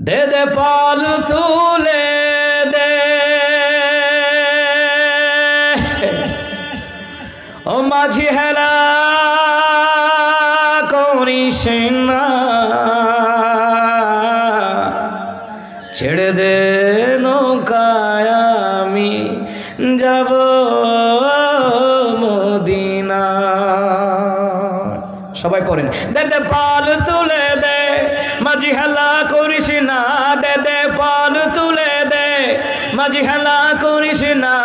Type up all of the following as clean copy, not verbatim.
দে দে পাল তুলে দে ও মাঝি হেলা করিস না, ছেড়ে দে নৌকায় আমি যাব মদিনা। সবাই পড়েন। দে দে পাল তুলে দে মাঝি হেলা করিস না, দে দে পাল তুলে দে মাঝি হেলা করিস না,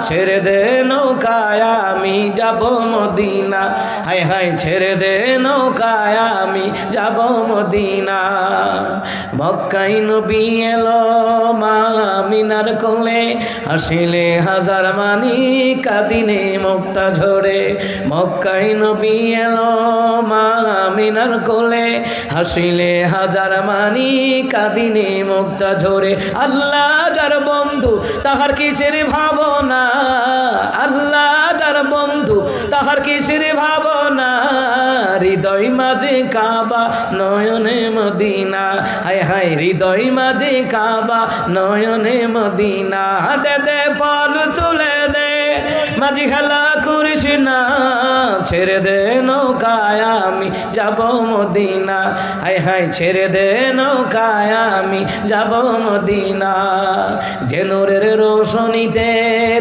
ছেড়ে দে নৌকায় আমি যাব মদিনা। হায় হায় ছেড়ে দে নৌকায় আমি যাব মদিনা। মক্কায় নবী এলো মা আমিনার কোলে, হাসিলে হাজার মানি কাঁদিনে মুক্তা ঝরে। মক্কায় নবী এলো মা আমিনার কোলে, হাসিলে হাজার মানি কাঁদিনে মুক্তা ঝরে। আল্লাহ যার বন্ধু তাহার কিসের ভাবনা, আল্লাহ যার বন্ধু তাহার কিসের ভাবনা, হৃদয় মাঝে কাবা নয়নে মদিনা। হায় হায় হৃদয় মাঝে কাবা নয়নে মদিনা। দে দে পাল তুলে দে মাঝি খেলা করিস না, ছেড়ে দে নৌকায় আমি যাব মদিনা। হায় হায় ছেড়ে দে নৌকায় আমি যাব মদিনা। যে নূরের রোশনীতে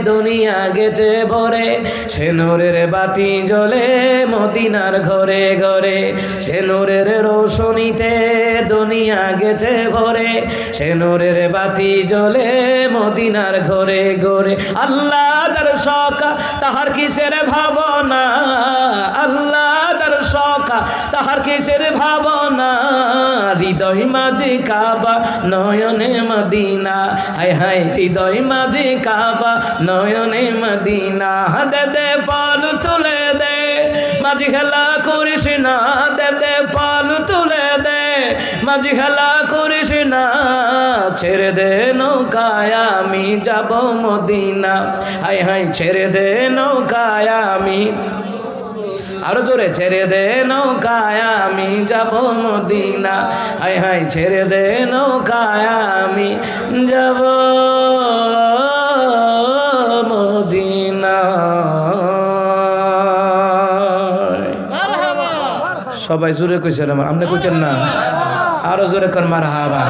দুনিয়া গেছে ভরে, সে নূরের বাতি জ্বলে মদিনার ঘরে ঘরে। সে নূরের রোশনীতে দুনিয়া গেছে ভরে, সে নূরের বাতি জ্বলে মদিনার ঘরে ঘরে। আল্লাহ যার শখা তাহার কিসের ভাবনা, আল্লাহ যার শখা তাহার কিসের ভাবনা, হৃদয় মাঝে কাবা নয়নে মদিনা। হায় হায় হৃদয় মাঝে কাবা নয়নে মদিনা। দে দে পাল তুলে দে মাঝি খেলা করিস না, দে দে পাল তুলে দে মাঝি খেলা করিস না, ছেড়ে দে নৌকায় আমি যাব মদিনা। হায় হায় ছেড়ে দে নৌকায় আমি, আরো জোরে, ছেড়ে দে নৌকায় আমি যাব মদিনা। হায় হায় ছেড়ে দে নৌকায় আমি যাব মদিনা। সবাই জোরে কইছেন, আপনি কইছেন না? আরো জোরে কর মারহাবা।